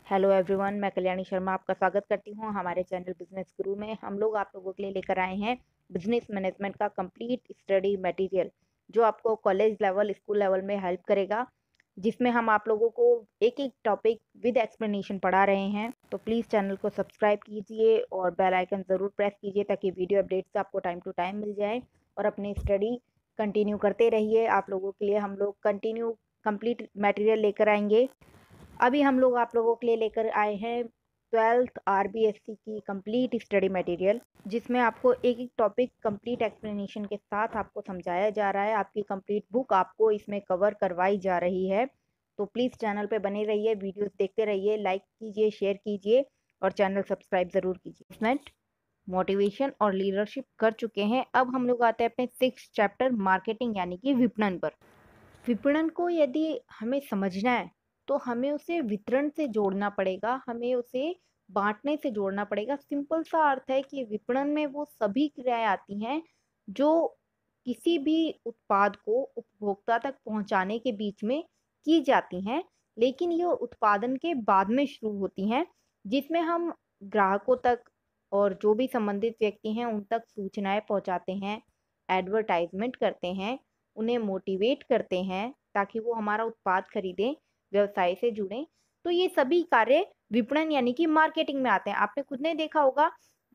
Hello everyone, मैं कल्याणी शर्मा आपका स्वागत करती हूँ हमारे चैनल बिजनेस गुरु में। हम लोग आप लोगों के लिए लेकर आए हैं बिजनेस मैनेजमेंट का कंप्लीट स्टडी मटेरियल, जो आपको कॉलेज लेवल स्कूल लेवल में हेल्प करेगा, जिसमें हम आप लोगों को एक एक टॉपिक विद एक्सप्लेनेशन पढ़ा रहे हैं। तो प्लीज़ चैनल को सब्सक्राइब कीजिए और बेल आइकन ज़रूर प्रेस कीजिए ताकि वीडियो अपडेट्स आपको टाइम टू टाइम मिल जाए और अपनी स्टडी कंटिन्यू करते रहिए। आप लोगों के लिए हम लोग कंटिन्यू कंप्लीट मटेरियल लेकर आएंगे। अभी हम लोग आप लोगों के लिए लेकर आए हैं 12th RBSC की कंप्लीट स्टडी मटेरियल, जिसमें आपको एक एक टॉपिक कंप्लीट एक्सप्लेनेशन के साथ आपको समझाया जा रहा है। आपकी कंप्लीट बुक आपको इसमें कवर करवाई जा रही है। तो प्लीज़ चैनल पे बने रहिए, वीडियोस देखते रहिए, लाइक कीजिए, शेयर कीजिए और चैनल सब्सक्राइब ज़रूर कीजिए। मैनेजमेंट, मोटिवेशन और लीडरशिप कर चुके हैं। अब हम लोग आते हैं अपने 6th चैप्टर मार्केटिंग यानी कि विपणन पर। विपणन को यदि हमें समझना है तो हमें उसे वितरण से जोड़ना पड़ेगा, हमें उसे बांटने से जोड़ना पड़ेगा। सिंपल सा अर्थ है कि विपणन में वो सभी क्रियाएं आती हैं जो किसी भी उत्पाद को उपभोक्ता तक पहुंचाने के बीच में की जाती हैं, लेकिन ये उत्पादन के बाद में शुरू होती हैं, जिसमें हम ग्राहकों तक और जो भी संबंधित व्यक्ति हैं उन तक सूचनाएं पहुंचाते हैं, एडवर्टाइजमेंट करते हैं, उन्हें मोटिवेट करते हैं ताकि वो हमारा उत्पाद खरीदें, व्यवसाय से जुड़ें। तो ये सभी कार्य विपणन यानी कि मार्केटिंग में आते हैं। आपने खुद ने देखा होगा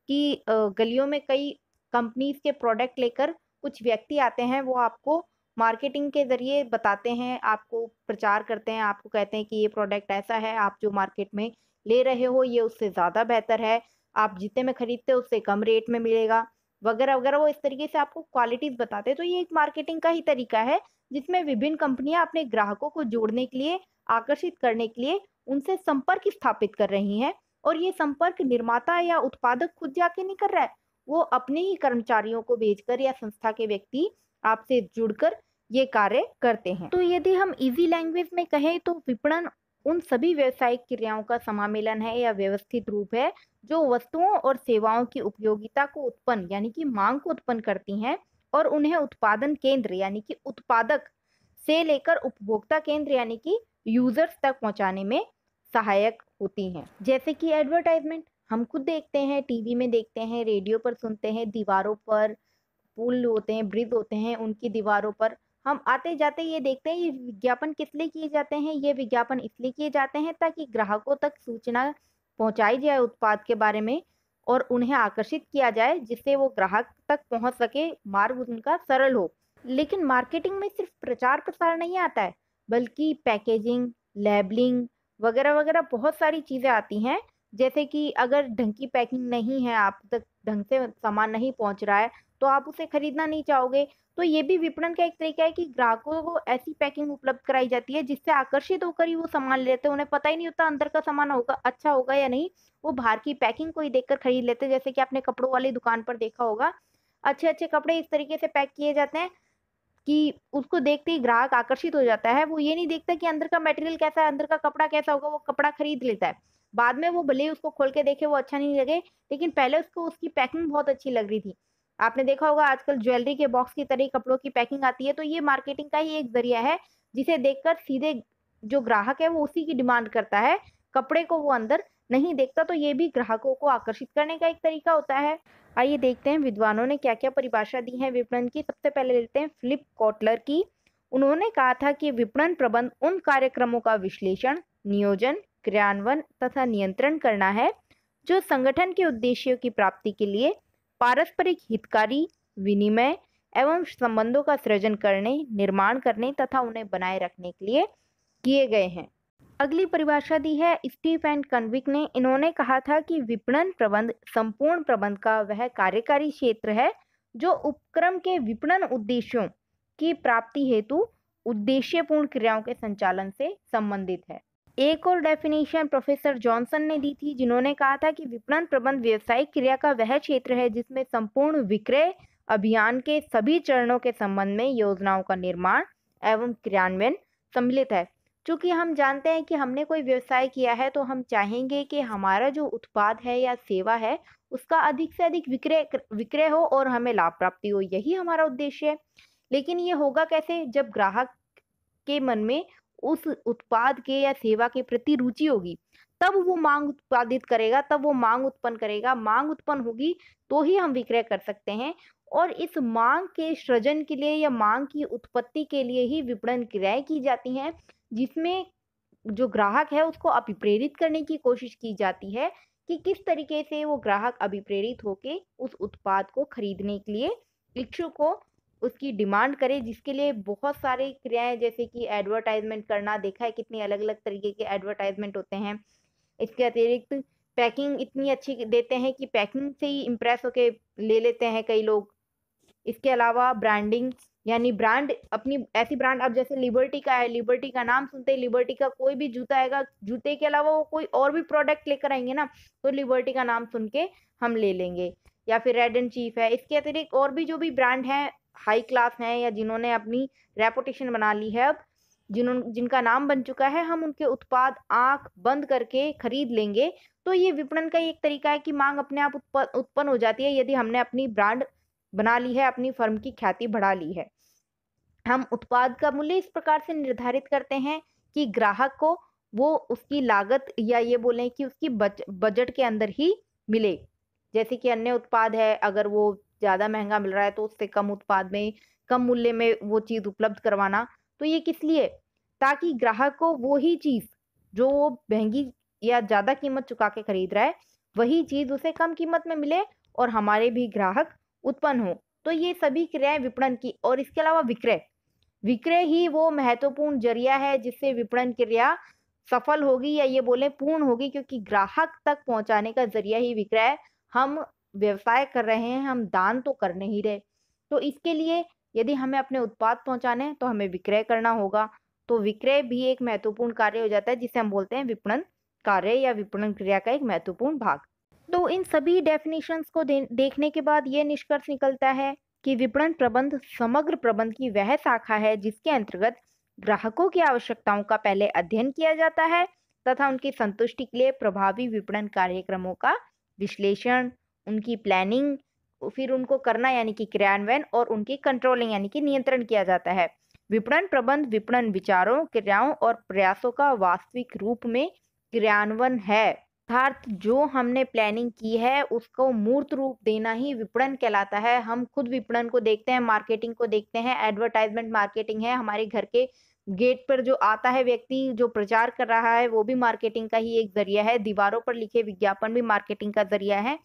कि गलियों में कई कंपनीज के प्रोडक्ट लेकर कुछ व्यक्ति आते हैं, वो आपको मार्केटिंग के ज़रिए बताते हैं, आपको प्रचार करते हैं, आपको कहते हैं कि ये प्रोडक्ट ऐसा है, आप जो मार्केट में ले रहे हो ये उससे ज़्यादा बेहतर है, आप जितने में खरीदते हो उससे कम रेट में मिलेगा, वगैरह वगैरह। वो इस तरीके से आपको क्वालिटीज़ बताते हैं। तो ये एक मार्केटिंग का ही तरीका है, जिसमें विभिन्न कंपनियां अपने ग्राहकों को जोड़ने के लिए, आकर्षित करने के लिए उनसे संपर्क स्थापित कर रही हैं। और ये संपर्क निर्माता या उत्पादक खुद जाके नहीं कर रहा है, वो अपने ही कर्मचारियों को भेजकर या संस्था के व्यक्ति आपसे जुड़कर ये कार्य करते हैं। तो यदि हम इजी लैंग्वेज में कहें तो विपणन उन सभी व्यावसायिक क्रियाओं का समामेलन है या व्यवस्थित रूप है जो वस्तुओं और सेवाओं की उपयोगिता को उत्पन्न यानी कि मांग को उत्पन्न करती हैं और उन्हें उत्पादन केंद्र यानी कि उत्पादक से लेकर उपभोक्ता केंद्र यानी कि यूजर्स तक पहुंचाने में सहायक होती हैं। जैसे कि एडवर्टाइजमेंट हम खुद देखते हैं, टीवी में देखते हैं, रेडियो पर सुनते हैं, दीवारों पर पुल होते हैं, ब्रिज होते हैं, उनकी दीवारों पर हम आते जाते ये देखते हैं। ये विज्ञापन किस लिए किए जाते हैं? ये विज्ञापन इसलिए किए जाते हैं ताकि ग्राहकों तक सूचना पहुंचाई जाए उत्पाद के बारे में और उन्हें आकर्षित किया जाए, जिससे वो ग्राहक तक पहुंच सके, मार्ग उनका सरल हो। लेकिन मार्केटिंग में सिर्फ प्रचार प्रसार नहीं आता है, बल्कि पैकेजिंग, लेबलिंग वगैरह वगैरह बहुत सारी चीज़ें आती हैं। जैसे कि अगर ढंग की पैकिंग नहीं है, आप तक ढंग से सामान नहीं पहुंच रहा है, तो आप उसे खरीदना नहीं चाहोगे। तो ये भी विपणन का एक तरीका है कि ग्राहकों को ऐसी पैकिंग उपलब्ध कराई जाती है जिससे आकर्षित होकर ही वो सामान लेते हैं। उन्हें पता ही नहीं होता अंदर का सामान होगा अच्छा होगा या नहीं, वो बाहर की पैकिंग को ही देखकर खरीद लेते हैं। जैसे कि आपने कपड़ों वाली दुकान पर देखा होगा, अच्छे अच्छे कपड़े इस तरीके से पैक किए जाते हैं कि उसको देखते ही ग्राहक आकर्षित हो जाता है। वो ये नहीं देखता कि अंदर का मटेरियल कैसा है, अंदर का कपड़ा कैसा होगा, वो कपड़ा खरीद लेता है। बाद में वो भले ही उसको खोल के देखे वो अच्छा नहीं लगे, लेकिन पहले उसको उसकी पैकिंग बहुत अच्छी लग रही थी। आपने देखा होगा आजकल ज्वेलरी के बॉक्स की तरह ही कपड़ों की पैकिंग आती है। तो ये मार्केटिंग का ही एक ज़रिया है, जिसे देखकर सीधे जो ग्राहक है वो उसी की डिमांड करता है, कपड़े को वो अंदर नहीं देखता। तो ये भी ग्राहकों को आकर्षित करने का एक तरीका होता है। आइए देखते हैं विद्वानों ने क्या-क्या परिभाषा दी है विपणन की। सबसे पहले लेते हैं फिलिप कॉटलर की। उन्होंने कहा था कि विपणन प्रबंध उन कार्यक्रमों का विश्लेषण, नियोजन, क्रियान्वयन तथा नियंत्रण करना है जो संगठन के उद्देश्यों की प्राप्ति के लिए पारस्परिक हितकारी विनिमय एवं संबंधों का सृजन करने, निर्माण करने तथा उन्हें बनाए रखने के लिए किए गए हैं। अगली परिभाषा दी है स्टीव एंड कन्विक ने। इन्होंने कहा था कि विपणन प्रबंध संपूर्ण प्रबंध का वह कार्यकारी क्षेत्र है जो उपक्रम के विपणन उद्देश्यों की प्राप्ति हेतु उद्देश्यपूर्ण क्रियाओं के संचालन से संबंधित है। एक और डेफिनेशन प्रोफेसर जॉनसन ने दी थी, जिन्होंने कहा था कि विपणन प्रबंध व्यावसायिक क्रिया का वह क्षेत्र है जिसमें संपूर्ण विक्रय अभियान के सभी चरणों के संबंध में योजनाओं का निर्माण एवं क्रियान्वयन सम्मिलित है। चूंकि हम जानते हैं कि हमने कोई व्यवसाय किया है तो हम चाहेंगे कि हमारा जो उत्पाद है या सेवा है उसका अधिक से अधिक विक्रय हो और हमें लाभ प्राप्ति हो, यही हमारा उद्देश्य है। लेकिन ये होगा कैसे? जब ग्राहक के मन में उस उत्पाद के या सेवा के प्रति रुचि होगी, तब वो मांग उत्पादित करेगा, तब वो मांग उत्पन्न करेगा। मांग उत्पन्न होगी तो ही हम विक्रय कर सकते हैं, और इस मांग के सृजन के लिए या मांग की उत्पत्ति के लिए ही विपणन क्रियाएं की जाती हैं, जिसमें जो ग्राहक है उसको अभिप्रेरित करने की कोशिश की जाती है कि किस तरीके से वो ग्राहक अभिप्रेरित होके उस उत्पाद को खरीदने के लिए इच्छुक हो, उसकी डिमांड करे, जिसके लिए बहुत सारी क्रियाएं जैसे कि एडवर्टाइजमेंट करना, देखा है कितनी अलग अलग तरीके के एडवर्टाइजमेंट होते हैं। इसके अतिरिक्त पैकिंग इतनी अच्छी देते हैं कि पैकिंग से ही इम्प्रेस होके ले लेते हैं कई लोग। इसके अलावा ब्रांडिंग, यानी ब्रांड, अपनी ऐसी ब्रांड, अब जैसे लिबर्टी का है, लिबर्टी का नाम सुनते ही लिबर्टी का कोई भी जूता आएगा, जूते के अलावा वो कोई और भी प्रोडक्ट लेकर आएंगे ना, तो लिबर्टी का नाम सुन के हम ले लेंगे। या फिर रेड एंड चीफ है। इसके अतिरिक्त और भी जो भी ब्रांड हैं, हाई क्लास हैं, या जिन्होंने अपनी रेपुटेशन बना ली है, अब जिनका नाम बन चुका है, हम उनके उत्पाद आंख बंद करके खरीद लेंगे। तो ये विपणन का एक तरीका है कि मांग अपने आप उत्पन्न हो जाती है यदि हमने अपनी ब्रांड बना ली है, अपनी फर्म की ख्याति बढ़ा ली है। हम उत्पाद का मूल्य इस प्रकार से निर्धारित करते हैं कि ग्राहक को वो उसकी लागत, या ये बोलें कि उसकी बजट के अंदर ही मिले। जैसे कि अन्य उत्पाद है, अगर वो ज़्यादा महंगा मिल रहा है तो उससे कम उत्पाद में, कम मूल्य में वो चीज़ उपलब्ध करवाना। तो ये किस लिए? ताकि ग्राहक को वो ही चीज़ जो वो महंगी या ज़्यादा कीमत चुका के खरीद रहा है, वही चीज़ उसे कम कीमत में मिले और हमारे भी ग्राहक उत्पन्न हो। तो ये सभी क्रियाएं विपणन की। और इसके अलावा विक्रय, विक्रय ही वो महत्वपूर्ण जरिया है जिससे विपणन क्रिया सफल होगी, या ये बोले पूर्ण होगी, क्योंकि ग्राहक तक पहुंचाने का जरिया ही विक्रय है। हम व्यवसाय कर रहे हैं, हम दान तो कर नहीं रहे। तो इसके लिए यदि हमें अपने उत्पाद पहुंचाने हैं तो हमें विक्रय करना होगा। तो विक्रय भी एक महत्वपूर्ण कार्य हो जाता है, जिसे हम बोलते हैं विपणन कार्य या विपणन क्रिया का एक महत्वपूर्ण भाग। तो इन सभी डेफिनेशंस को देखने के बाद ये निष्कर्ष निकलता है कि विपणन प्रबंध समग्र प्रबंध की वह शाखा है जिसके अंतर्गत ग्राहकों की आवश्यकताओं का पहले अध्ययन किया जाता है तथा उनकी संतुष्टि के लिए प्रभावी विपणन कार्यक्रमों का विश्लेषण, उनकी प्लानिंग, फिर उनको करना यानी कि क्रियान्वयन, और उनकी कंट्रोलिंग यानी कि नियंत्रण किया जाता है। विपणन प्रबंध विपणन विचारों, क्रियाओं और प्रयासों का वास्तविक रूप में क्रियान्वयन है, अर्थात जो हमने प्लानिंग की है उसको मूर्त रूप देना ही विपणन कहलाता है। हम खुद विपणन को देखते हैं, मार्केटिंग को देखते हैं, एडवर्टाइजमेंट मार्केटिंग है, हमारे घर के गेट पर जो आता है व्यक्ति जो प्रचार कर रहा है वो भी मार्केटिंग का ही एक जरिया है, दीवारों पर लिखे विज्ञापन भी मार्केटिंग का जरिया है,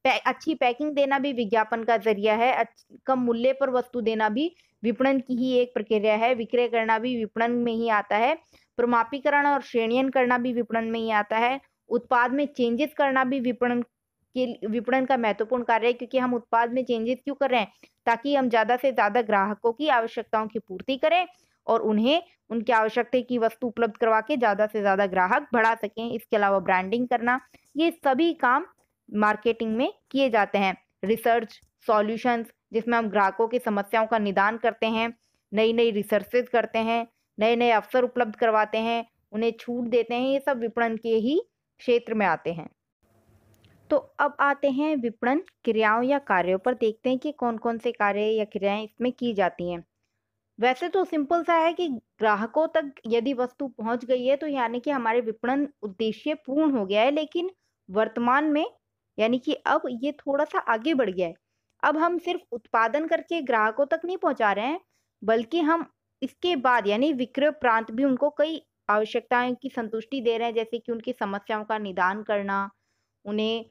अच्छी पैकिंग देना भी विज्ञापन का जरिया है, कम मूल्य पर वस्तु देना भी विपणन की ही एक प्रक्रिया है, विक्रय करना भी विपणन में ही आता है, प्रमापीकरण और श्रेणीयन करना भी विपणन में ही आता है, उत्पाद में चेंजेस करना भी विपणन का महत्वपूर्ण कार्य है, क्योंकि हम उत्पाद में चेंजेस क्यों कर रहे हैं? ताकि हम ज़्यादा से ज़्यादा ग्राहकों की आवश्यकताओं की पूर्ति करें और उन्हें उनकी आवश्यकता की वस्तु उपलब्ध करवा के ज़्यादा से ज़्यादा ग्राहक बढ़ा सकें। इसके अलावा ब्रांडिंग करना, ये सभी काम मार्केटिंग में किए जाते हैं। रिसर्च, सॉल्यूशंस, जिसमें हम ग्राहकों की समस्याओं का निदान करते हैं, नई नई रिसर्चेज करते हैं, नए नए अवसर उपलब्ध करवाते हैं, उन्हें छूट देते हैं, ये सब विपणन के ही क्षेत्र में आते हैं। तो अब आते हैं विपणन क्रियाओं या कार्यों पर, देखते हैं कि कौन कौन से कार्य या क्रियाएं इसमें की जाती हैं। वैसे तो सिंपल सा है कि ग्राहकों तक यदि वस्तु पहुंच गई है तो यानी कि हमारे विपणन उद्देश्य पूर्ण हो गया है, लेकिन वर्तमान में यानी कि अब ये थोड़ा सा आगे बढ़ गया है। अब हम सिर्फ उत्पादन करके ग्राहकों तक नहीं पहुंचा रहे हैं, बल्कि हम इसके बाद यानी विक्रय प्रांत भी उनको कई आवश्यकताएं की संतुष्टि दे रहे हैं, जैसे कि उनकी समस्याओं का निदान करना, उन्हें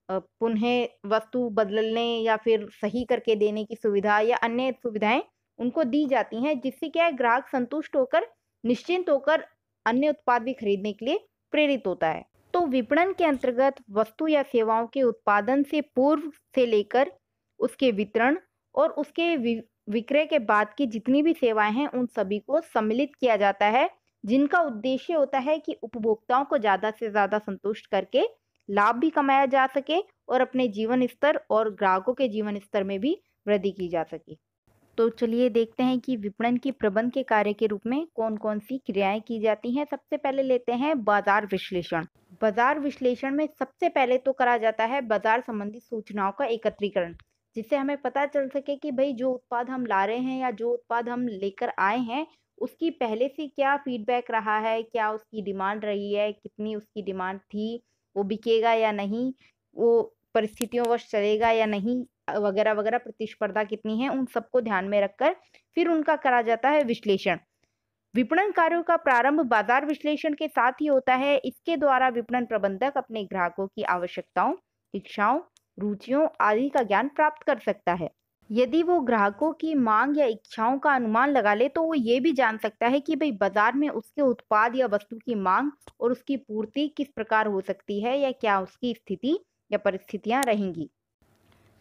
पुनः वस्तु बदलने या फिर सही करके देने की सुविधा या अन्य सुविधाएं उनको दी जाती हैं, जिससे क्या है ग्राहक संतुष्ट होकर निश्चिंत होकर अन्य उत्पाद भी खरीदने के लिए प्रेरित होता है। तो विपणन के अंतर्गत वस्तु या सेवाओं के उत्पादन से पूर्व से लेकर उसके वितरण और उसके विक्रय के बाद की जितनी भी सेवाएं हैं उन सभी को सम्मिलित किया जाता है, जिनका उद्देश्य होता है कि उपभोक्ताओं को ज़्यादा से ज़्यादा संतुष्ट करके लाभ भी कमाया जा सके और अपने जीवन स्तर और ग्राहकों के जीवन स्तर में भी वृद्धि की जा सके। तो चलिए देखते हैं कि विपणन की प्रबंध के कार्य के रूप में कौन कौन सी क्रियाएं की जाती हैं। सबसे पहले लेते हैं बाजार विश्लेषण। बाजार विश्लेषण में सबसे पहले तो करा जाता है बाजार संबंधी सूचनाओं का एकत्रीकरण, जिससे हमें पता चल सके कि भाई जो उत्पाद हम ला रहे हैं या जो उत्पाद हम लेकर आए हैं उसकी पहले से क्या फीडबैक रहा है, क्या उसकी डिमांड रही है, कितनी उसकी डिमांड थी, वो बिकेगा या नहीं, वो परिस्थितियोंवश चलेगा या नहीं, वगैरह-वगैरह, प्रतिस्पर्धा कितनी है, उन सबको ध्यान में रखकर फिर उनका करा जाता है विश्लेषण। विपणन कार्यों का प्रारंभ बाजार विश्लेषण के साथ ही होता है। इसके द्वारा विपणन प्रबंधक अपने ग्राहकों की आवश्यकताओं, इच्छाओं, रुचियों आदि का ज्ञान प्राप्त कर सकता है। यदि वो ग्राहकों की मांग या इच्छाओं का अनुमान लगा ले तो वो ये भी जान सकता है कि भाई बाजार में उसके उत्पाद या वस्तु की मांग और उसकी पूर्ति किस प्रकार हो सकती है या क्या उसकी स्थिति या परिस्थितियां रहेंगी।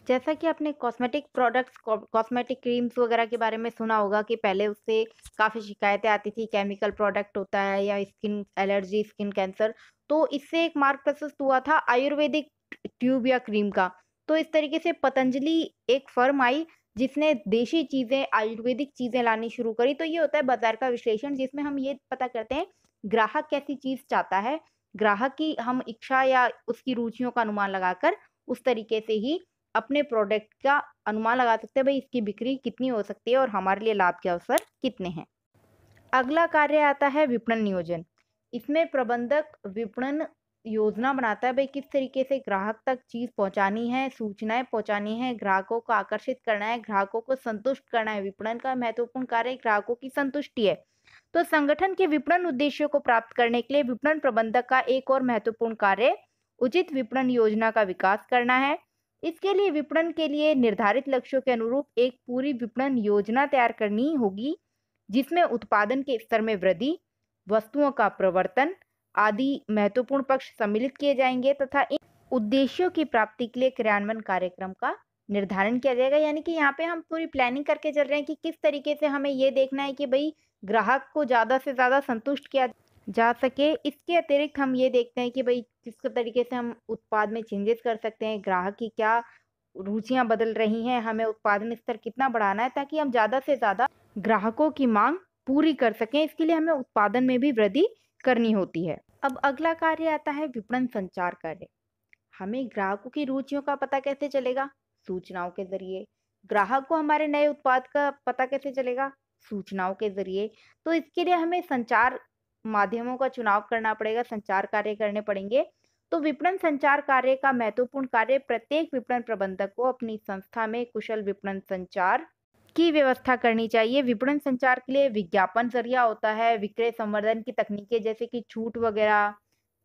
जैसा कि आपने कॉस्मेटिक प्रोडक्ट्स, कॉस्मेटिक क्रीम्स वगैरह के बारे में सुना होगा कि पहले उससे काफ़ी शिकायतें आती थी, केमिकल प्रोडक्ट होता है या स्किन एलर्जी, स्किन कैंसर। तो इससे एक मार्ग प्रशस्त हुआ था आयुर्वेदिक ट्यूब या क्रीम का। तो इस तरीके से पतंजलि एक फर्म आई जिसने देशी चीज़ें, आयुर्वेदिक चीज़ें लानी शुरू करी। तो ये होता है बाजार का विश्लेषण, जिसमें हम ये पता करते हैं ग्राहक कैसी चीज़ चाहता है, ग्राहक की हम इच्छा या उसकी रुचियों का अनुमान लगाकर उस तरीके से ही अपने प्रोडक्ट का अनुमान लगा सकते हैं, भाई इसकी बिक्री कितनी हो सकती है और हमारे लिए लाभ के अवसर कितने हैं। अगला कार्य आता है विपणन नियोजन। इसमें प्रबंधक विपणन योजना बनाता है, भाई किस तरीके से ग्राहक तक चीज पहुंचानी है, सूचनाएं पहुंचानी है, ग्राहकों को आकर्षित करना है, ग्राहकों को संतुष्ट करना है। विपणन का महत्वपूर्ण कार्य ग्राहकों की संतुष्टि है। तो संगठन के विपणन उद्देश्यों को प्राप्त करने के लिए विपणन प्रबंधक का एक और महत्वपूर्ण कार्य उचित विपणन योजना का विकास करना है। इसके लिए विपणन के लिए निर्धारित लक्ष्यों के अनुरूप एक पूरी विपणन योजना तैयार करनी होगी, जिसमें उत्पादन के स्तर में वृद्धि, वस्तुओं का प्रवर्तन आदि महत्वपूर्ण पक्ष सम्मिलित किए जाएंगे तथा इन उद्देश्यों की प्राप्ति के लिए क्रियान्वयन कार्यक्रम का निर्धारण किया जाएगा। यानी कि यहाँ पे हम पूरी प्लानिंग करके चल रहे हैं कि किस तरीके से हमें ये देखना है कि भाई ग्राहक को ज़्यादा से ज़्यादा संतुष्ट किया जा सके। इसके अतिरिक्त हम ये देखते हैं कि भाई किस तरीके से हम उत्पाद में चेंजेस कर सकते हैं, ग्राहक की क्या रुचियां बदल रही हैं, हमें उत्पादन स्तर कितना बढ़ाना है ताकि हम ज़्यादा से ज़्यादा ग्राहकों की मांग पूरी कर सकें। इसके लिए हमें उत्पादन में भी वृद्धि करनी होती है। अब अगला कार्य आता है विपणन संचार कार्य। हमें ग्राहकों की रुचियों का पता कैसे चलेगा? सूचनाओं के जरिए। ग्राहक को हमारे नए उत्पाद का पता कैसे चलेगा? सूचनाओं के जरिए। तो इसके लिए हमें संचार माध्यमों का चुनाव करना पड़ेगा, संचार कार्य करने पड़ेंगे। तो विपणन संचार कार्य का महत्वपूर्ण कार्य प्रत्येक विपणन प्रबंधक को अपनी संस्था में कुशल विपणन संचार की व्यवस्था करनी चाहिए। विपणन संचार के लिए विज्ञापन जरिया होता है, विक्रय संवर्धन की तकनीकें जैसे कि छूट वगैरह,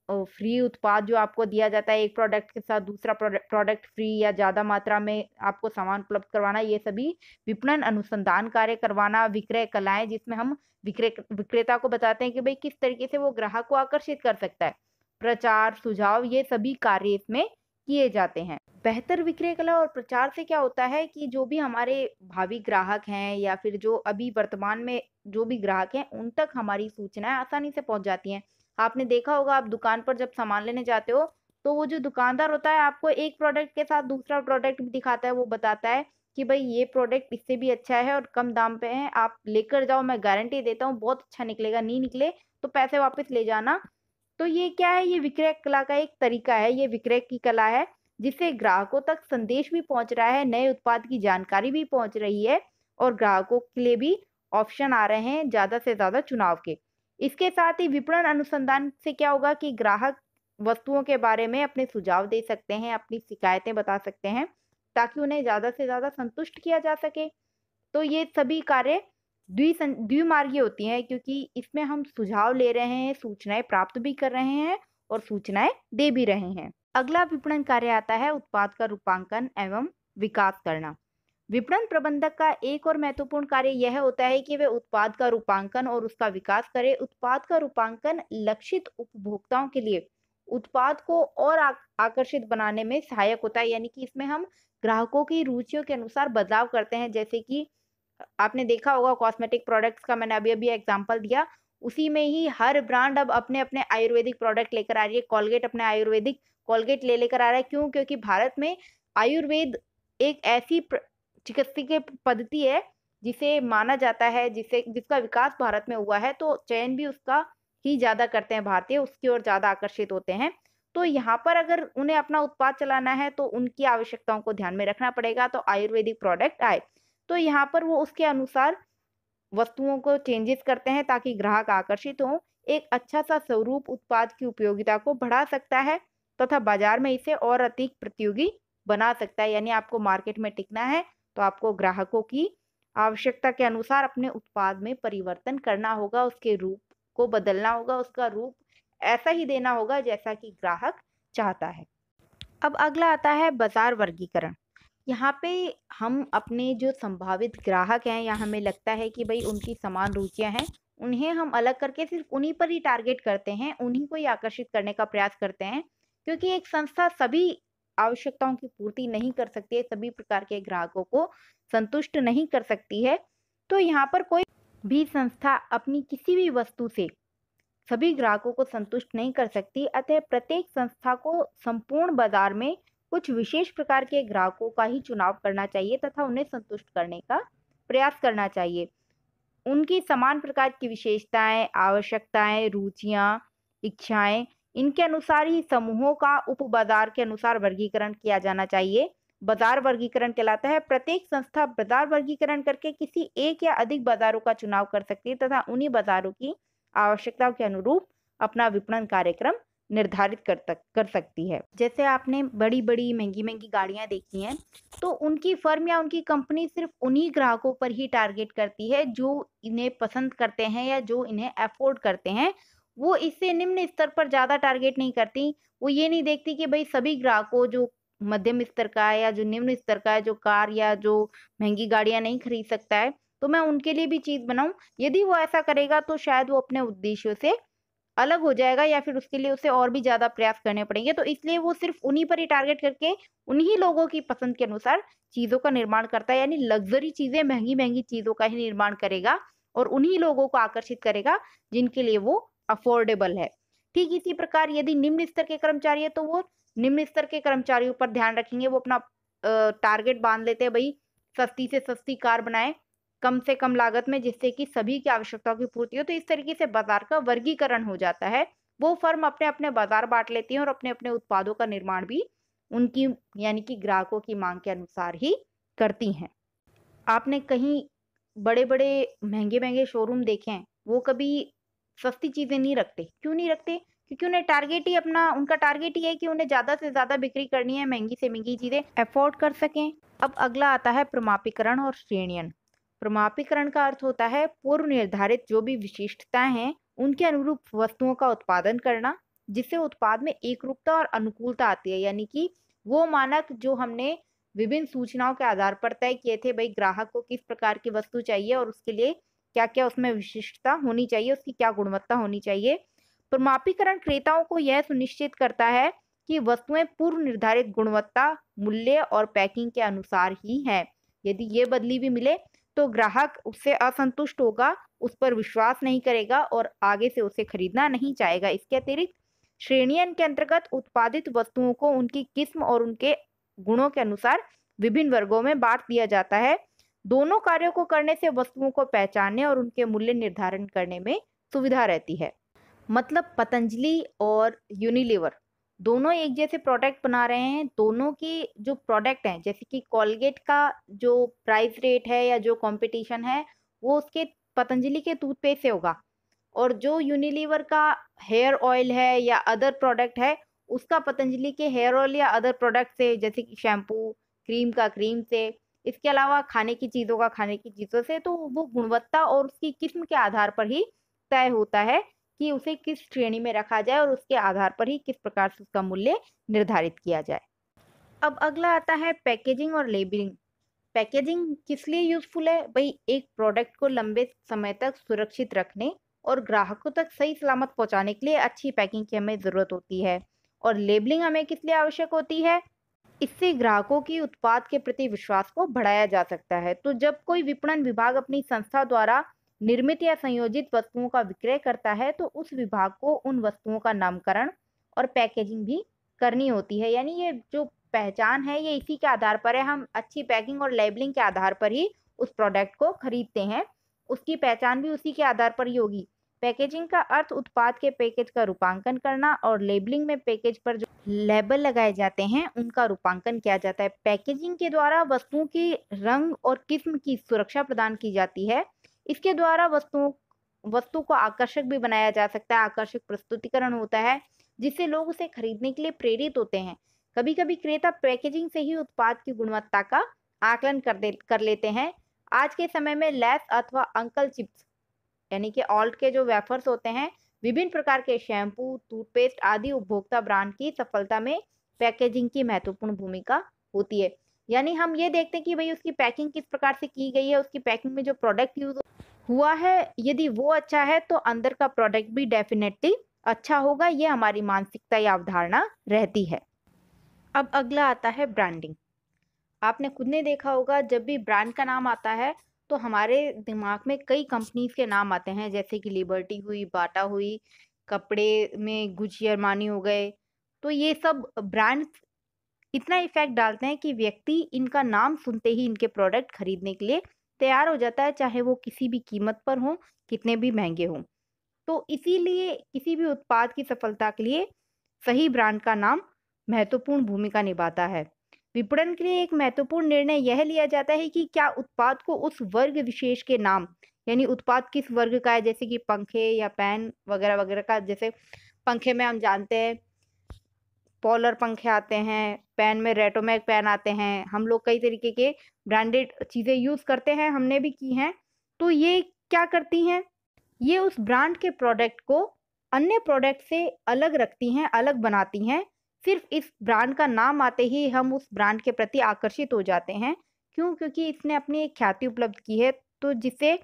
फ्री उत्पाद जो आपको दिया जाता है, एक प्रोडक्ट के साथ दूसरा प्रोडक्ट फ्री या ज़्यादा मात्रा में आपको सामान उपलब्ध करवाना, ये सभी विपणन अनुसंधान कार्य करवाना। विक्रय कलाएं, जिसमें हम विक्रेता को बताते हैं कि भाई किस तरीके से वो ग्राहक को आकर्षित कर सकता है। प्रचार, सुझाव, ये सभी कार्य इसमें किए जाते हैं। बेहतर विक्रय कला और प्रचार से क्या होता है कि जो भी हमारे भावी ग्राहक हैं या फिर जो अभी वर्तमान में जो भी ग्राहक हैं, उन तक हमारी सूचनाएं आसानी से पहुंच जाती हैं। आपने देखा होगा, आप दुकान पर जब सामान लेने जाते हो तो वो जो दुकानदार होता है आपको एक प्रोडक्ट के साथ दूसरा प्रोडक्ट भी दिखाता है। वो बताता है कि भाई ये प्रोडक्ट इससे भी अच्छा है और कम दाम पे है, आप लेकर जाओ, मैं गारंटी देता हूँ बहुत अच्छा निकलेगा, नहीं निकले तो पैसे वापस ले जाना। तो ये क्या है? ये विक्रय कला का एक तरीका है, ये विक्रय की कला है जिससे ग्राहकों तक संदेश भी पहुंच रहा है, नए उत्पाद की जानकारी भी पहुंच रही है और ग्राहकों के लिए भी ऑप्शन आ रहे हैं ज़्यादा से ज़्यादा चुनाव के। इसके साथ ही विपणन अनुसंधान से क्या होगा कि ग्राहक वस्तुओं के बारे में अपने सुझाव दे सकते हैं, अपनी शिकायतें बता सकते हैं ताकि उन्हें ज़्यादा से ज़्यादा संतुष्ट किया जा सके। तो ये सभी कार्य द्विमार्गी होती हैं, क्योंकि इसमें हम सुझाव ले रहे हैं, सूचनाएं प्राप्त भी कर रहे हैं और सूचनाएं दे भी रहे हैं। अगला विपणन कार्य आता है उत्पाद का रूपांकन एवं विकास करना। विपणन प्रबंधक का एक और महत्वपूर्ण कार्य यह होता है कि वे उत्पाद का रूपांकन और उसका विकास करें। उत्पाद का रूपांकन लक्षित उपभोक्ताओं के लिए उत्पाद को और आकर्षित बनाने में सहायक होता है। यानी कि इसमें हम ग्राहकों की रुचियों के अनुसार बदलाव करते हैं। जैसे कि आपने देखा होगा कॉस्मेटिक प्रोडक्ट्स का मैंने अभी अभी एग्जांपल दिया, उसी में ही हर ब्रांड अब अपने अपने आयुर्वेदिक प्रोडक्ट लेकर आ रही है। कॉलगेट अपने आयुर्वेदिक कॉलगेट लेकर आ रहा है। क्यों? क्योंकि भारत में आयुर्वेद एक ऐसी चिकित्सीय पद्धति है जिसे माना जाता है, जिसका विकास भारत में हुआ है, तो चयन भी उसका ही ज़्यादा करते हैं भारतीय, उसकी ओर ज़्यादा आकर्षित होते हैं। तो यहाँ पर अगर उन्हें अपना उत्पाद चलाना है तो उनकी आवश्यकताओं को ध्यान में रखना पड़ेगा, तो आयुर्वेदिक प्रोडक्ट आए। तो यहाँ पर वो उसके अनुसार वस्तुओं को चेंजेस करते हैं ताकि ग्राहक आकर्षित हों, एक अच्छा सा स्वरूप उत्पाद की उपयोगिता को बढ़ा सकता है तथा बाजार में इसे और अधिक प्रतियोगी बना सकता है। यानी आपको मार्केट में टिकना है तो आपको ग्राहकों की आवश्यकता के अनुसार अपने उत्पाद में परिवर्तन करना होगा, उसके रूप को बदलना होगा, उसका रूप ऐसा ही देना होगा जैसा कि ग्राहक चाहता है। अब अगला आता है बाजार वर्गीकरण। यहाँ पे हम अपने जो संभावित ग्राहक हैं या हमें लगता है कि भाई उनकी समान रुचियां हैं, उन्हें हम अलग करके सिर्फ उन्हीं पर ही टारगेट करते हैं, उन्हीं को ही आकर्षित करने का प्रयास करते हैं, क्योंकि एक संस्था सभी आवश्यकताओं की पूर्ति नहीं कर सकती है, सभी प्रकार के ग्राहकों को संतुष्ट नहीं कर सकती है। तो यहाँ पर कोई भी संस्था अपनी किसी भी वस्तु से सभी ग्राहकों को संतुष्ट नहीं कर सकती, अतः प्रत्येक संस्था को संपूर्ण बाजार में कुछ विशेष प्रकार के ग्राहकों का ही चुनाव करना चाहिए तथा उन्हें संतुष्ट करने का प्रयास करना चाहिए। उनकी समान प्रकार की विशेषताएं, आवश्यकताएं, रुचियां, इच्छाएं, इनके अनुसार ही समूहों का उप बाजार के अनुसार वर्गीकरण किया जाना चाहिए। बाजार वर्गीकरण कहलाता है प्रत्येक संस्था बाजार वर्गीकरण करके किसी एक या अधिक बाजारों का चुनाव कर सकती है तथा उन्हीं बाजारों की आवश्यकताओं के अनुरूप अपना विपणन कार्यक्रम निर्धारित कर सकती है। जैसे आपने बड़ी बड़ी महंगी महंगी गाड़ियां देखी हैं, तो उनकी फर्म या उनकी कंपनी सिर्फ उन्हीं ग्राहकों पर ही टारगेट करती है जो इन्हें पसंद करते हैं या जो इन्हें अफोर्ड करते हैं। वो इससे निम्न स्तर पर ज़्यादा टारगेट नहीं करती। वो ये नहीं देखती कि भाई सभी ग्राहकों जो मध्यम स्तर का है या जो निम्न स्तर का है, जो कार या जो महंगी गाड़ियां नहीं खरीद सकता है, तो मैं उनके लिए भी चीज़ बनाऊं। यदि वो ऐसा करेगा तो शायद वो अपने उद्देश्यों से अलग हो जाएगा या फिर उसके लिए उसे और भी ज़्यादा प्रयास करने पड़ेंगे। तो इसलिए वो सिर्फ उन्हीं पर ही टारगेट करके उन्हीं लोगों की पसंद के अनुसार चीज़ों का निर्माण करता है, यानी लग्ज़री चीज़ें, महँगी-महँगी चीज़ों का ही निर्माण करेगा और उन्हीं लोगों को आकर्षित करेगा जिनके लिए वो अफ़ोर्डेबल है। ठीक इसी प्रकार यदि निम्न स्तर के कर्मचारी हैं तो वो निम्न स्तर के कर्मचारियों पर ध्यान रखेंगे। वो अपना टारगेट बाँध लेते हैं, भई सस्ती से सस्ती कार बनाएँ, कम से कम लागत में, जिससे कि सभी की आवश्यकताओं की पूर्ति हो। तो इस तरीके से बाजार का वर्गीकरण हो जाता है। वो फर्म अपने-अपने बाजार बाँट लेती हैं और अपने-अपने उत्पादों का निर्माण भी उनकी यानी कि ग्राहकों की माँग के अनुसार ही करती हैं। आपने कहीं बड़े-बड़े, महँगे-महँगे शोरूम देखे हैं, वो कभी सस्ती चीज़ें नहीं रखते। क्यों नहीं रखते? क्योंकि उन्हें टारगेट ही उनका टारगेट ही है कि उन्हें ज़्यादा से ज़्यादा बिक्री करनी है, महँगी से महँगी चीज़ें अफ़ोर्ड कर सकें। अब अगला आता है प्रमापीकरण और श्रेणीयन। प्रमापीकरण का अर्थ होता है पूर्व निर्धारित जो भी विशिष्टताएं हैं, उनके अनुरूप वस्तुओं का उत्पादन करना, जिससे उत्पाद में एकरूपता और अनुकूलता आती है। यानी कि वो मानक जो हमने विभिन्न सूचनाओं के आधार पर तय किए थे, भाई ग्राहक को किस प्रकार की वस्तु चाहिए और उसके लिए क्या क्या उसमें विशिष्टता होनी चाहिए, उसकी क्या गुणवत्ता होनी चाहिए। प्रमापीकरण क्रेताओं को यह सुनिश्चित करता है कि वस्तुएं पूर्व निर्धारित गुणवत्ता, मूल्य और पैकिंग के अनुसार ही हैं। यदि ये बदली भी मिले तो ग्राहक उससे असंतुष्ट होगा, उस पर विश्वास नहीं करेगा और आगे से उसे खरीदना नहीं चाहेगा। इसके अतिरिक्त श्रेणियन के अंतर्गत उत्पादित वस्तुओं को उनकी किस्म और उनके गुणों के अनुसार विभिन्न वर्गों में बांट दिया जाता है। दोनों कार्यों को करने से वस्तुओं को पहचानने और उनके मूल्य निर्धारण करने में सुविधा रहती है। मतलब पतंजलि और यूनिलीवर दोनों एक जैसे प्रोडक्ट बना रहे हैं। दोनों की जो प्रोडक्ट हैं, जैसे कि कोलगेट का जो प्राइस रेट है या जो कंपटीशन है, वो उसके पतंजलि के टूथपेस्ट से होगा, और जो यूनिलीवर का हेयर ऑयल है या अदर प्रोडक्ट है, उसका पतंजलि के हेयर ऑयल या अदर प्रोडक्ट से, जैसे कि शैम्पू, क्रीम का क्रीम से, इसके अलावा खाने की चीज़ों का खाने की चीज़ों से। तो वो गुणवत्ता और उसकी किस्म के आधार पर ही तय होता है कि उसे किस श्रेणी में रखा जाए और उसके आधार पर ही किस प्रकार से उसका मूल्य निर्धारित किया जाए। अब अगला आता है पैकेजिंग और लेबलिंग। पैकेजिंग किस लिए यूजफुल है? भाई एक प्रोडक्ट को लंबे समय तक सुरक्षित रखने और ग्राहकों तक सही सलामत पहुंचाने के लिए अच्छी पैकिंग की हमें ज़रूरत होती है। और लेबलिंग हमें किस लिए आवश्यक होती है? इससे ग्राहकों की उत्पाद के प्रति विश्वास को बढ़ाया जा सकता है। तो जब कोई विपणन विभाग अपनी संस्था द्वारा निर्मित या संयोजित वस्तुओं का विक्रय करता है, तो उस विभाग को उन वस्तुओं का नामकरण और पैकेजिंग भी करनी होती है। यानी ये जो पहचान है, ये इसी के आधार पर है। हम अच्छी पैकिंग और लेबलिंग के आधार पर ही उस प्रोडक्ट को खरीदते हैं। उसकी पहचान भी उसी के आधार पर ही होगी। पैकेजिंग का अर्थ उत्पाद के पैकेज का रूपांकन करना, और लेबलिंग में पैकेज पर जो लेबल लगाए जाते हैं उनका रूपांकन किया जाता है। पैकेजिंग के द्वारा वस्तुओं की रंग और किस्म की सुरक्षा प्रदान की जाती है। इसके द्वारा वस्तु को आकर्षक भी बनाया जा सकता है, आकर्षक प्रस्तुतिकरण होता है, जिससे लोग उसे खरीदने के लिए प्रेरित होते हैं। कभी-कभी क्रेता पैकेजिंग से ही उत्पाद की गुणवत्ता का आकलन कर लेते हैं। आज के समय में लेस अथवा अंकल चिप्स यानी कि ऑल्ट के जो वेफर्स होते हैं, विभिन्न प्रकार के शैम्पू, टूथपेस्ट आदि उपभोक्ता ब्रांड की सफलता में पैकेजिंग की महत्वपूर्ण भूमिका होती है। यानी हम ये देखते हैं कि भई उसकी पैकिंग किस प्रकार से की गई है, उसकी पैकिंग में जो प्रोडक्ट यूज़ हुआ है, यदि वो अच्छा है तो अंदर का प्रोडक्ट भी डेफ़िनेटली अच्छा होगा, ये हमारी मानसिकता या अवधारणा रहती है। अब अगला आता है ब्रांडिंग। आपने खुद ने देखा होगा जब भी ब्रांड का नाम आता है तो हमारे दिमाग में कई कंपनीज के नाम आते हैं, जैसे कि लिबर्टी हुई, बाटा हुई, कपड़े में गुच्ची, अरमानी हो गए। तो ये सब ब्रांड्स इतना इफेक्ट डालते हैं कि व्यक्ति इनका नाम सुनते ही इनके प्रोडक्ट खरीदने के लिए तैयार हो जाता है, चाहे वो किसी भी कीमत पर हो, कितने भी महंगे हों। तो इसीलिए किसी भी उत्पाद की सफलता के लिए सही ब्रांड का नाम महत्वपूर्ण भूमिका निभाता है। विपणन के लिए एक महत्वपूर्ण निर्णय यह लिया जाता है कि क्या उत्पाद को उस वर्ग विशेष के नाम, यानी उत्पाद किस वर्ग का है, जैसे कि पंखे या पेन वगैरह वगैरह का। जैसे पंखे में हम जानते हैं पॉलर पंखे आते हैं, पेन में रेटोमैक पेन आते हैं। हम लोग कई तरीके के ब्रांडेड चीज़ें यूज़ करते हैं, हमने भी की हैं। तो ये क्या करती हैं, ये उस ब्रांड के प्रोडक्ट को अन्य प्रोडक्ट से अलग रखती हैं, अलग बनाती हैं। सिर्फ इस ब्रांड का नाम आते ही हम उस ब्रांड के प्रति आकर्षित हो जाते हैं। क्यों? क्योंकि इसने अपनी एक ख्याति उपलब्ध की है, तो जिससे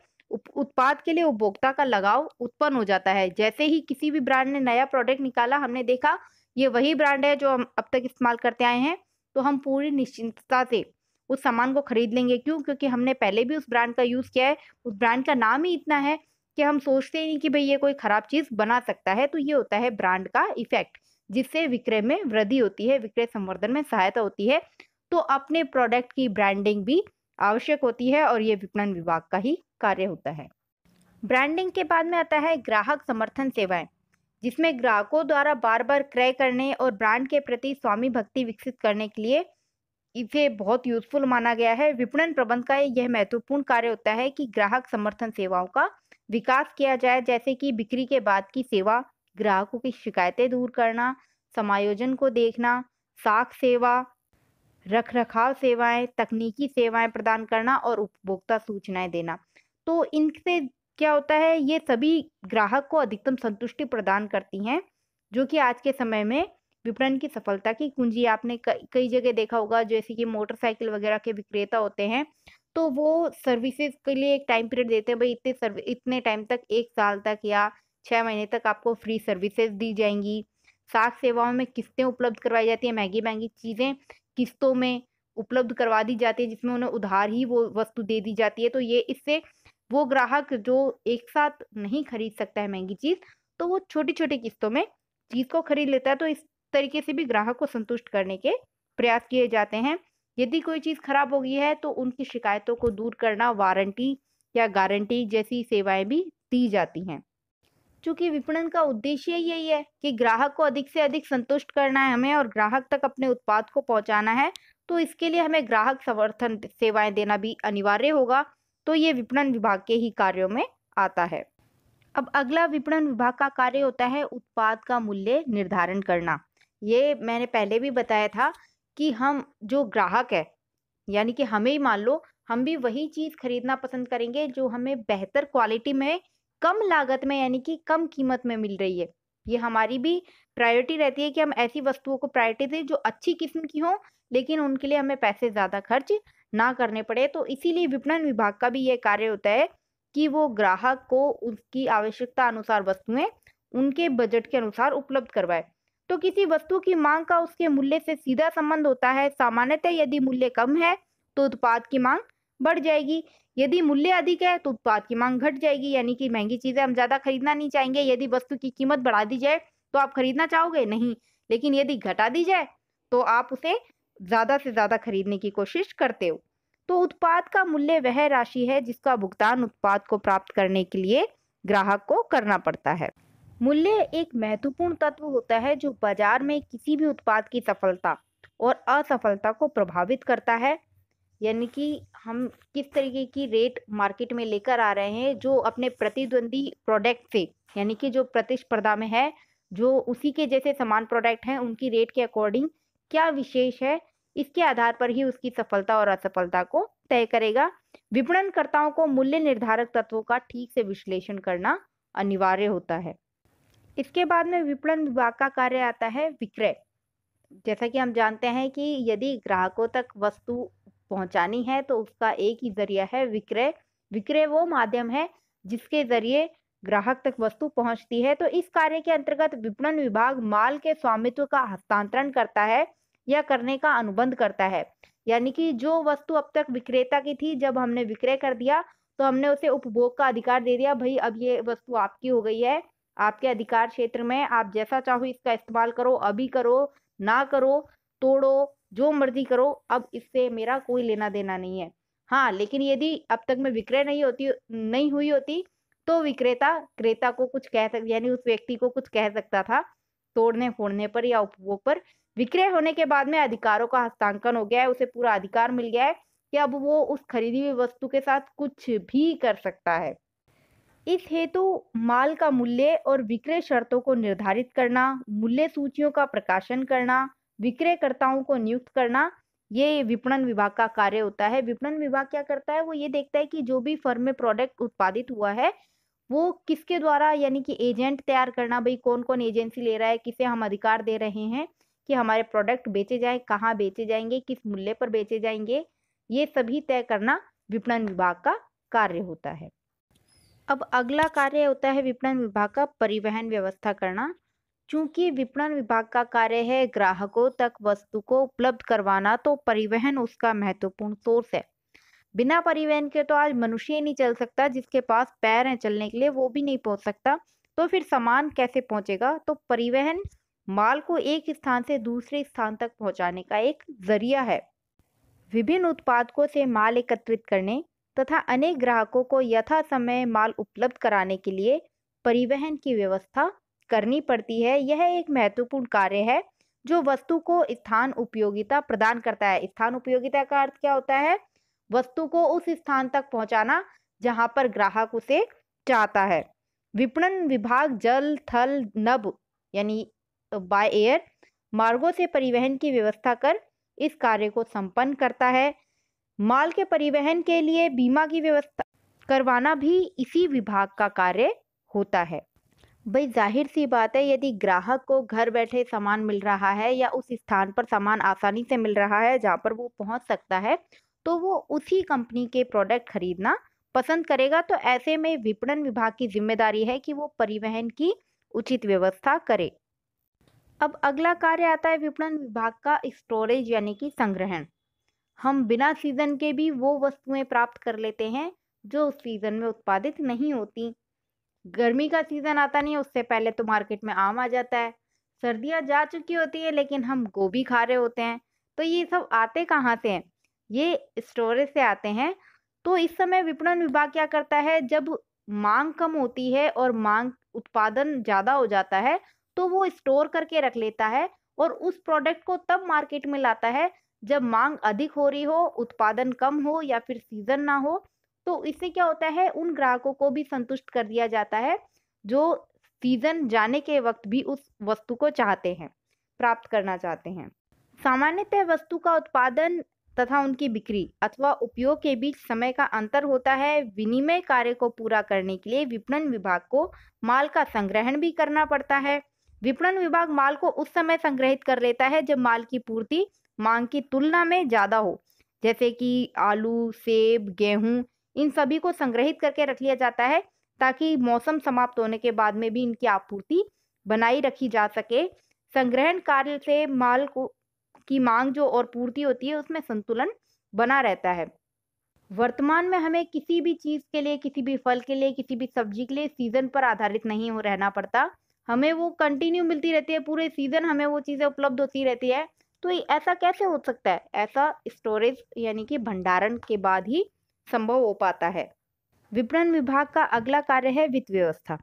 उत्पाद के लिए उपभोक्ता का लगाव उत्पन्न हो जाता है। जैसे ही किसी भी ब्रांड ने नया प्रोडक्ट निकाला, हमने देखा ये वही ब्रांड है जो हम अब तक इस्तेमाल करते आए हैं, तो हम पूरी निश्चिंतता से उस सामान को खरीद लेंगे। क्यों? क्योंकि हमने पहले भी उस ब्रांड का यूज़ किया है, उस ब्रांड का नाम ही इतना है कि हम सोचते ही नहीं कि भई ये कोई खराब चीज़ बना सकता है। तो ये होता है ब्रांड का इफ़ेक्ट, जिससे विक्रय में वृद्धि होती है, विक्रय संवर्धन में सहायता होती है। तो अपने प्रोडक्ट की ब्रांडिंग भी आवश्यक होती है और ये विपणन विभाग का ही कार्य होता है। ब्रांडिंग के बाद में आता है ग्राहक समर्थन सेवाएँ, जिसमें ग्राहकों द्वारा बार-बार क्रय करने और ब्रांड के प्रति स्वामी भक्ति विकसित करने के लिए इसे बहुत यूज़फुल माना गया है। विपणन प्रबंधन का यह महत्वपूर्ण कार्य होता है कि ग्राहक समर्थन सेवाओं का विकास किया जाए, जैसे कि बिक्री के बाद की सेवा, ग्राहकों की शिकायतें दूर करना, समायोजन को देखना, साख सेवा, रखरखाव सेवाएँ, तकनीकी सेवाएँ प्रदान करना और उपभोक्ता सूचनाएँ देना। तो इनसे क्या होता है, ये सभी ग्राहक को अधिकतम संतुष्टि प्रदान करती हैं, जो कि आज के समय में विपणन की सफलता की कुंजी। आपने कई जगह देखा होगा, जैसे कि मोटरसाइकिल वगैरह के विक्रेता होते हैं, तो वो सर्विसेज़ के लिए एक टाइम पीरियड देते हैं, भई इतने टाइम तक, 1 साल तक या 6 महीने तक आपको फ्री सर्विसेज़ दी जाएँगी। साख सेवाओं में किस्तें उपलब्ध करवाई जाती हैं, महँगी-महँगी चीज़ें किस्तों में उपलब्ध करवा दी जाती है, जिसमें उन्हें उधार ही वो वस्तु दे दी जाती है। तो ये इससे वो ग्राहक जो एक साथ नहीं खरीद सकता है महँगी चीज़, तो वो छोटी-छोटी किस्तों में चीज़ को खरीद लेता है। तो इस तरीके से भी ग्राहक को संतुष्ट करने के प्रयास किए जाते हैं। यदि कोई चीज़ खराब हो गई है, तो उनकी शिकायतों को दूर करना, वारंटी या गारंटी जैसी सेवाएँ भी दी जाती हैं। चूँकि विपणन का उद्देश्य यही है कि ग्राहक को अधिक से अधिक संतुष्ट करना है हमें और ग्राहक तक अपने उत्पाद को पहुँचाना है, तो इसके लिए हमें ग्राहक समर्थन सेवाएँ देना भी अनिवार्य होगा। तो ये विपणन विभाग के ही कार्यों में आता है। अब अगला विपणन विभाग का कार्य होता है उत्पाद का मूल्य निर्धारण करना। ये मैंने पहले भी बताया था कि हम जो ग्राहक है, यानी कि हमें ही मान लो, हम भी वही चीज़ खरीदना पसंद करेंगे जो हमें बेहतर क्वालिटी में, कम लागत में, यानी कि कम कीमत में मिल रही है। ये हमारी भी प्रायोरिटी रहती है कि हम ऐसी वस्तुओं को प्रायोरिटी दें जो अच्छी किस्म की हों, लेकिन उनके लिए हमें पैसे ज़्यादा खर्च ना करने पड़े। तो इसीलिए विपणन विभाग का भी ये कार्य होता है कि वो ग्राहक को उसकी आवश्यकता अनुसार वस्तुएँ उनके बजट के अनुसार उपलब्ध करवाए। तो किसी वस्तु की माँग का उसके मूल्य से सीधा संबंध होता है। सामान्यतः यदि मूल्य कम है, तो उत्पाद की माँग बढ़ जाएगी। यदि मूल्य अधिक है, तो उत्पाद की माँग घट जाएगी, यानी कि महँगी चीज़ें हम ज़्यादा खरीदना नहीं चाहेंगे। यदि वस्तु की कीमत बढ़ा दी जाए, तो आप खरीदना चाहोगे? नहीं। लेकिन यदि घटा दी जाए, तो आप उसे ज़्यादा से ज़्यादा खरीदने की कोशिश करते हो। तो उत्पाद का मूल्य वह राशि है जिसका भुगतान उत्पाद को प्राप्त करने के लिए ग्राहक को करना पड़ता है। मूल्य एक महत्वपूर्ण तत्व होता है जो बाजार में किसी भी उत्पाद की सफलता और असफलता को प्रभावित करता है। यानी कि हम किस तरीके की रेट मार्केट में लेकर आ रहे हैं जो अपने प्रतिद्वंदी प्रोडक्ट से, यानी कि जो प्रतिस्पर्धा में है, जो उसी के जैसे समान प्रोडक्ट हैं, उनकी रेट के अकॉर्डिंग क्या विशेष है, इसके आधार पर ही उसकी सफलता और असफलता को तय करेगा। विपणनकर्ताओं को मूल्य निर्धारक तत्वों का ठीक से विश्लेषण करना अनिवार्य होता है। इसके बाद में विपणन विभाग का कार्य आता है विक्रय। जैसा कि हम जानते हैं कि यदि ग्राहकों तक वस्तु पहुंचानी है तो उसका एक ही जरिया है विक्रय। विक्रय वो माध्यम है जिसके जरिए ग्राहक तक वस्तु पहुंचती है। तो इस कार्य के अंतर्गत विपणन विभाग माल के स्वामित्व का हस्तांतरण करता है या करने का अनुबंध करता है। यानी कि जो वस्तु अब तक विक्रेता की थी, जब हमने विक्रय कर दिया तो हमने उसे उपभोग का अधिकार दे दिया, भाई अब ये वस्तु आपकी हो गई है, आपके अधिकार क्षेत्र में, आप जैसा चाहो इसका इस्तेमाल करो, अभी करो, ना करो, तोड़ो, जो मर्जी करो, अब इससे मेरा कोई लेना देना नहीं है। हाँ, लेकिन यदि अब तक में विक्रय नहीं हुई होती तो विक्रेता क्रेता को कुछ कह सक यानी उस व्यक्ति को कुछ कह सकता था, तोड़ने फोड़ने पर या उपभोग पर। विक्रय होने के बाद में अधिकारों का हस्तांकन हो गया है, उसे पूरा अधिकार मिल गया है कि अब वो उस खरीदी हुई वस्तु के साथ कुछ भी कर सकता है। इस हेतु माल का मूल्य और विक्रय शर्तों को निर्धारित करना, मूल्य सूचियों का प्रकाशन करना, विक्रयकर्ताओं को नियुक्त करना, ये विपणन विभाग का कार्य होता है। विपणन विभाग क्या करता है, वो ये देखता है कि जो भी फर्म में प्रोडक्ट उत्पादित हुआ है वो किसके द्वारा, यानी कि एजेंट तैयार करना, भाई कौन कौन एजेंसी ले रहा है, किसे हम अधिकार दे रहे हैं कि हमारे प्रोडक्ट बेचे जाएं, कहाँ बेचे जाएंगे, किस मूल्य पर बेचे जाएंगे, ये सभी तय करना विपणन विभाग का कार्य होता है। अब अगला कार्य होता है विपणन विभाग का परिवहन व्यवस्था करना। चूंकि विपणन विभाग का कार्य है ग्राहकों तक वस्तु को उपलब्ध करवाना, तो परिवहन उसका महत्वपूर्ण सोर्स है। बिना परिवहन के तो आज मनुष्य ही नहीं चल सकता, जिसके पास पैर हैं चलने के लिए वो भी नहीं पहुंच सकता, तो फिर सामान कैसे पहुंचेगा। तो परिवहन माल को एक स्थान से दूसरे स्थान तक पहुंचाने का एक जरिया है। विभिन्न उत्पादकों से माल एकत्रित करने तथा अनेक ग्राहकों को यथा समय माल उपलब्ध कराने के लिए परिवहन की व्यवस्था करनी पड़ती है। यह एक महत्वपूर्ण कार्य है जो वस्तु को स्थान उपयोगिता प्रदान करता है। स्थान उपयोगिता का अर्थ क्या होता है, वस्तु को उस स्थान तक पहुंचाना जहां पर ग्राहक उसे चाहता है। विपणन विभाग जल, थल, नभ यानी बाय एयर मार्गों से परिवहन की व्यवस्था कर इस कार्य को संपन्न करता है। माल के परिवहन के लिए बीमा की व्यवस्था करवाना भी इसी विभाग का कार्य होता है। भाई जाहिर सी बात है, यदि ग्राहक को घर बैठे सामान मिल रहा है या उस स्थान पर सामान आसानी से मिल रहा है जहां पर वो पहुंच सकता है, तो वो उसी कंपनी के प्रोडक्ट खरीदना पसंद करेगा। तो ऐसे में विपणन विभाग की जिम्मेदारी है कि वो परिवहन की उचित व्यवस्था करे। अब अगला कार्य आता है विपणन विभाग का स्टोरेज यानी कि संग्रहण। हम बिना सीजन के भी वो वस्तुएं प्राप्त कर लेते हैं जो उस सीजन में उत्पादित नहीं होती। गर्मी का सीजन आता नहीं है उससे पहले तो मार्केट में आम आ जाता है, सर्दियां जा चुकी होती है लेकिन हम गोभी खा रहे होते हैं। तो ये सब आते कहाँ से हैं, ये स्टोरेज से आते हैं। तो इस समय विपणन विभाग क्या करता है, जब मांग कम होती है और मांग उत्पादन ज्यादा हो जाता है तो वो स्टोर करके रख लेता है और उस प्रोडक्ट को तब मार्केट में लाता है जब मांग अधिक हो रही हो, उत्पादन कम हो या फिर सीजन ना हो। तो इससे क्या होता है, उन ग्राहकों को भी संतुष्ट कर दिया जाता है जो सीजन जाने के वक्त भी उस वस्तु को चाहते हैं, प्राप्त करना चाहते हैं। सामान्यतः वस्तु का उत्पादन तथा उनकी बिक्री अथवा उपयोग के बीच समय का अंतर होता है। विनिमय कार्य को पूरा करने के लिए विपणन विभाग को माल का संग्रहण भी करना पड़ता है। विपणन विभाग माल को उस समय संग्रहित कर लेता है जब माल की पूर्ति मांग की तुलना में ज्यादा हो, जैसे कि आलू, सेब, गेहूं, इन सभी को संग्रहित करके रख लिया जाता है ताकि मौसम समाप्त होने के बाद में भी इनकी आपूर्ति बनाई रखी जा सके। संग्रहण कार्य से माल को की मांग जो और पूर्ति होती है उसमें संतुलन बना रहता है। वर्तमान में हमें किसी भी चीज के लिए, किसी भी फल के लिए, किसी भी सब्जी के लिए सीजन पर आधारित नहीं हो रहना पड़ता। हमें वो कंटिन्यू मिलती रहती है, पूरे सीजन हमें वो चीजें उपलब्ध होती रहती है। तो ऐसा कैसे हो सकता है, ऐसा स्टोरेज यानी कि भंडारण के बाद ही संभव हो पाता है। विपणन विभाग का अगला कार्य है वित्त व्यवस्था।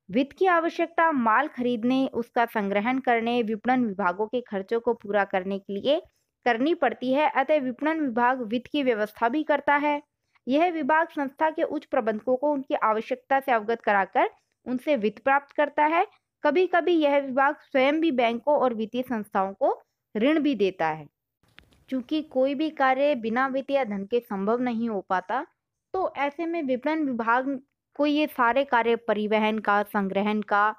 वित्त की आवश्यकता माल खरीदने, उसका संग्रहण करने, विपणन विभागों के खर्चों को पूरा करने के लिए करनी पड़ती है, अतः विपणन विभाग वित्त की व्यवस्था भी करता है। यह विभाग संस्था के उच्च प्रबंधकों को उनकी आवश्यकता से अवगत कराकर उनसे वित्त प्राप्त करता है। कभी कभी यह विभाग स्वयं भी बैंकों और वित्तीय संस्थाओं को ऋण भी देता है। चूंकि कोई भी कार्य बिना वित्त या धन के संभव नहीं हो पाता, तो ऐसे में विपणन विभाग को ये सारे कार्य परिवहन का, संग्रहण का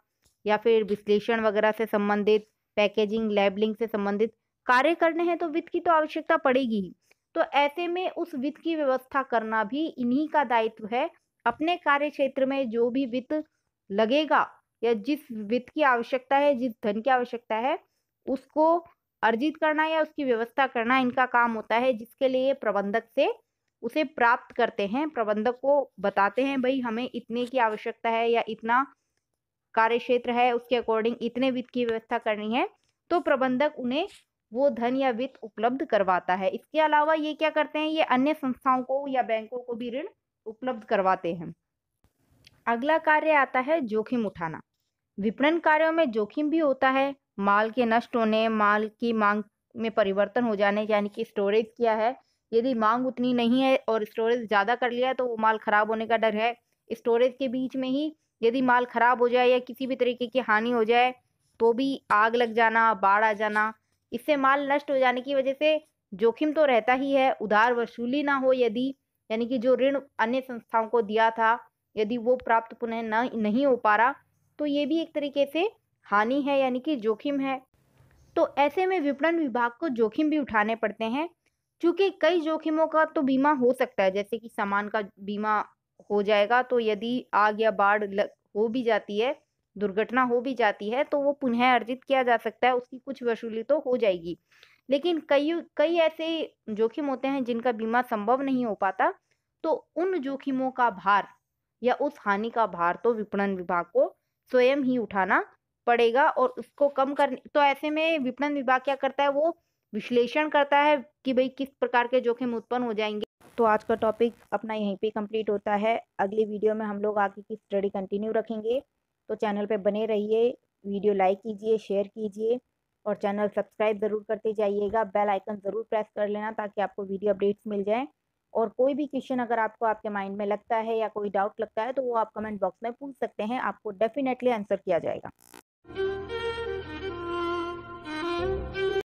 या फिर विश्लेषण वगैरह से संबंधित, पैकेजिंग, लेबलिंग से संबंधित कार्य करने हैं, तो वित्त की तो आवश्यकता पड़ेगी ही। तो ऐसे में उस वित्त की व्यवस्था करना भी इन्हीं का दायित्व है। अपने कार्य क्षेत्र में जो भी वित्त लगेगा या जिस वित्त की आवश्यकता है, जिस धन की आवश्यकता है, उसको अर्जित करना या उसकी व्यवस्था करना इनका काम होता है, जिसके लिए प्रबंधक से उसे प्राप्त करते हैं। प्रबंधक को बताते हैं भाई हमें इतने की आवश्यकता है या इतना कार्य क्षेत्र है, उसके अकॉर्डिंग इतने वित्त की व्यवस्था करनी है, तो प्रबंधक उन्हें वो धन या वित्त उपलब्ध करवाता है। इसके अलावा ये क्या करते हैं, ये अन्य संस्थाओं को या बैंकों को भी ऋण उपलब्ध करवाते हैं। अगला कार्य आता है जोखिम उठाना। विपणन कार्यों में जोखिम भी होता है। माल के नष्ट होने, माल की मांग में परिवर्तन हो जाने, यानी कि स्टोरेज किया है, यदि मांग उतनी नहीं है और स्टोरेज ज़्यादा कर लिया है तो वो माल खराब होने का डर है। स्टोरेज के बीच में ही यदि माल खराब हो जाए या किसी भी तरीके की हानि हो जाए तो भी आग लग जाना, बाढ़ आ जाना, इससे माल नष्ट हो जाने की वजह से जोखिम तो रहता ही है। उधार वसूली ना हो यदि, यानी कि जो ऋण अन्य संस्थाओं को दिया था यदि वो प्राप्त पुनः नहीं हो पा रहा, तो ये भी एक तरीके से हानि है, यानी कि जोखिम है। तो ऐसे में विपणन विभाग को जोखिम भी उठाने पड़ते हैं। चूंकि कई जोखिमों का तो बीमा हो सकता है, जैसे कि सामान का बीमा हो जाएगा, तो यदि आग या बाढ़ हो भी जाती है, दुर्घटना हो भी जाती है, तो वो पुनः अर्जित किया जा सकता है, उसकी कुछ वसूली तो हो जाएगी। लेकिन कई कई ऐसे जोखिम होते हैं जिनका बीमा संभव नहीं हो पाता, तो उन जोखिमों का भार या उस हानि का भार तो विपणन विभाग को स्वयं ही उठाना पड़ेगा और उसको कम करने, तो ऐसे में विपणन विभाग क्या करता है, वो विश्लेषण करता है कि भाई किस प्रकार के जोखिम उत्पन्न हो जाएंगे। तो आज का टॉपिक अपना यहीं पे कंप्लीट होता है। अगली वीडियो में हम लोग आगे की स्टडी कंटिन्यू रखेंगे। तो चैनल पे बने रहिए, वीडियो लाइक कीजिए, शेयर कीजिए और चैनल सब्सक्राइब ज़रूर करते जाइएगा। बेल आइकन ज़रूर प्रेस कर लेना ताकि आपको वीडियो अपडेट्स मिल जाएँ। और कोई भी क्वेश्चन अगर आपको आपके माइंड में लगता है या कोई डाउट लगता है तो वो आप कमेंट बॉक्स में पूछ सकते हैं, आपको डेफिनेटली आंसर किया जाएगा।